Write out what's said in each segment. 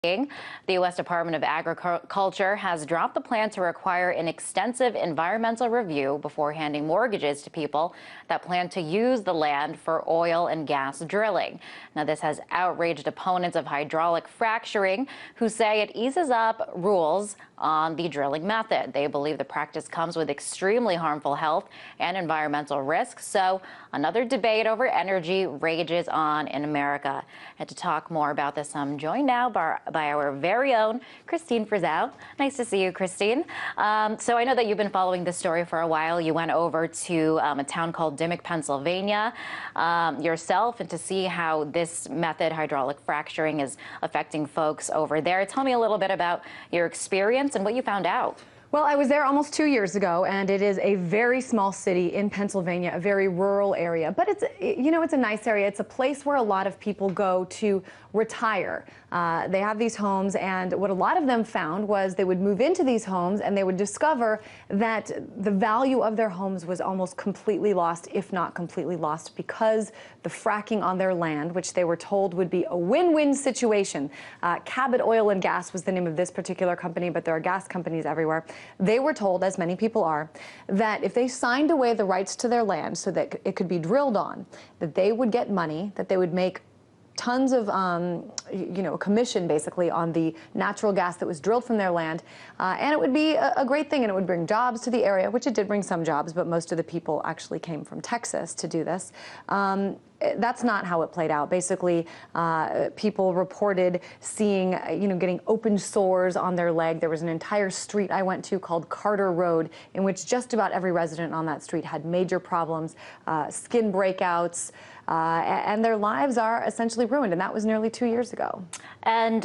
The U.S. Department of Agriculture has dropped the plan to require an extensive environmental review before handing mortgages to people that plan to use the land for oil and gas drilling. Now, this has outraged opponents of hydraulic fracturing who say it eases up rules on the drilling method. They believe the practice comes with extremely harmful health and environmental risks. So another debate over energy rages on in America. And to talk more about this, I'm joined now by our very own Christine Frizzell. Nice to see you, Christine. So I know that you've been following this story for a while. You went over to a town called Dimock, Pennsylvania, yourself, and to see how this method, hydraulic fracturing, is affecting folks over there. Tell me a little bit about your experience and what you found out. Well, I was there almost 2 years ago, and it is a very small city in Pennsylvania, a very rural area. But it's, it's a nice area. It's a place where a lot of people go to retire. They have these homes, and what a lot of them found was they would move into these homes and they would discover that the value of their homes was almost completely lost, if not completely lost, because the fracking on their land, which they were told would be a win-win situation. Cabot Oil Gas was the name of this particular company, but there are gas companies everywhere. They were told, as many people are, that if they signed away the rights to their land so that it could be drilled on, that they would get money, that they would make tons of, a commission basically on the natural gas that was drilled from their land. And it would be a great thing, and it would bring jobs to the area, which it did bring some jobs, but most of the people actually came from Texas to do this. That's not how it played out. Basically, people reported seeing, getting open sores on their leg. There was an entire street I went to called Carter Road, in which just about every resident on that street had major problems, skin breakouts, and their lives are essentially ruined. And that was nearly 2 years ago. And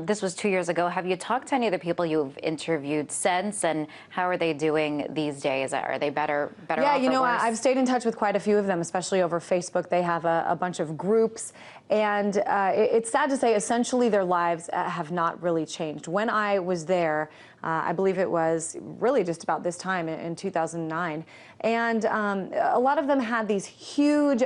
this was 2 years ago. Have you talked to any of the people you've interviewed since, and how are they doing these days? Are they better Yeah, off or worse? I've stayed in touch with quite a few of them, especially over Facebook. They have a bunch of groups, and it's sad to say essentially their lives have not really changed. When I was there, I believe it was really just about this time in 2009, and a lot of them had these huge,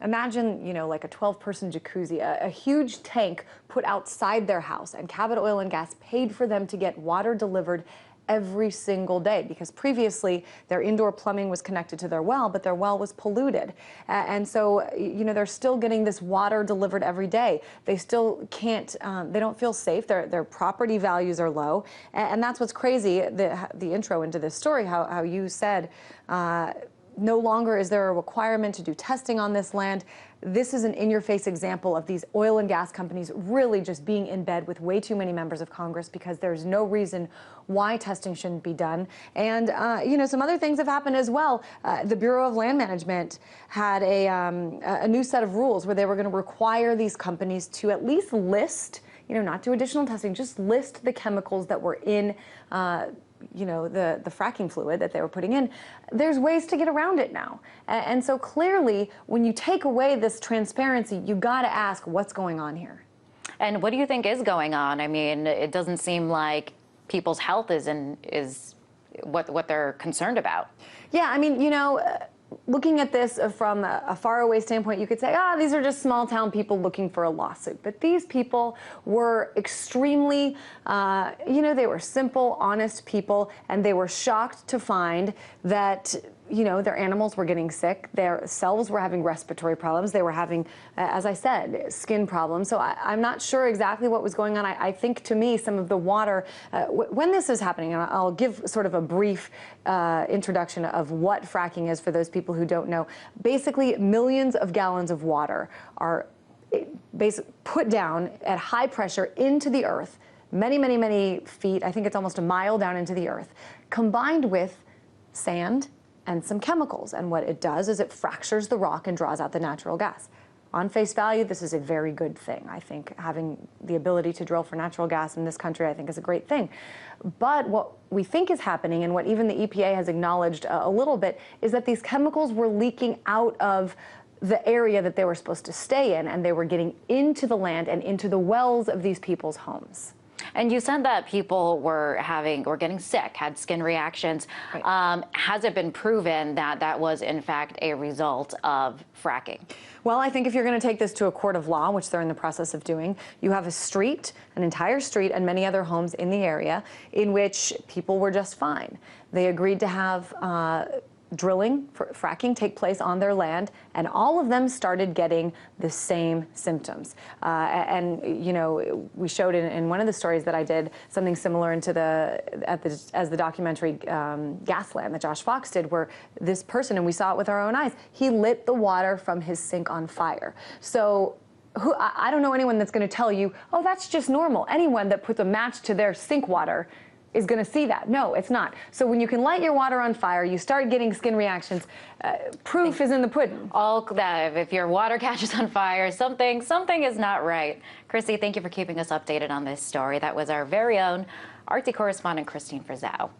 imagine, like a 12-person jacuzzi, a huge tank put outside their house, and Cabot Oil Gas paid for them to get water delivered every single day, because previously their indoor plumbing was connected to their well, but their well was polluted. And so, they're still getting this water delivered every day. They still can't, they don't feel safe. Their property values are low. And that's what's crazy, the intro into this story, how you said, no longer is there a requirement to do testing on this land. This is an in-your-face example of these oil and gas companies really just being in bed with way too many members of Congress, because there's no reason why testing shouldn't be done. And, some other things have happened as well. The Bureau of Land Management had a new set of rules where they were going to require these companies to at least list, not do additional testing, just list the chemicals that were in the fracking fluid that they were putting in. There's ways to get around it now. And so clearly, when you take away this transparency, you got to ask what's going on here. And what do you think is going on? I mean, it doesn't seem like people's health is what they're concerned about. Yeah, I mean, looking at this from a faraway standpoint, you could say, these are just small town people looking for a lawsuit. But these people were extremely, they were simple, honest people, and they were shocked to find that, their animals were getting sick, their selves were having respiratory problems, they were having, as I said, skin problems. So I'm not sure exactly what was going on. I think, to me, some of the water, when this is happening, and I'll give sort of a brief introduction of what fracking is for those people who don't know. Basically, millions of gallons of water are put down at high pressure into the earth, many, many, many feet, I think it's almost a mile down into the earth, combined with sand and some chemicals. And what it does is it fractures the rock and draws out the natural gas. On face value, this is a very good thing. I think having the ability to drill for natural gas in this country, I think, is a great thing. But what we think is happening, and what even the EPA has acknowledged a little bit, is that these chemicals were leaking out of the area that they were supposed to stay in, and they were getting into the land and into the wells of these people's homes. And you said that people were getting sick, had skin reactions. Right. Has it been proven that that was in fact a result of fracking? Well, I think if you're going to take this to a court of law, which they're in the process of doing, you have a street, an entire street, and many other homes in the area in which people were just fine. They agreed to have drilling, fracking take place on their land, and all of them started getting the same symptoms. And you know, we showed in one of the stories that I did something similar as the documentary Gasland that Josh Fox did, where this person, and we saw it with our own eyes, he lit the water from his sink on fire. So I don't know anyone that's going to tell you, oh, that's just normal. Anyone that puts a match to their sink water is going to see that. No, it's not. So when you can light your water on fire, you start getting skin reactions. Proof is in the pudding. All that, if your water catches on fire, something is not right. Chrissy, thank you for keeping us updated on this story. That was our very own RT correspondent, Christine Frizzell.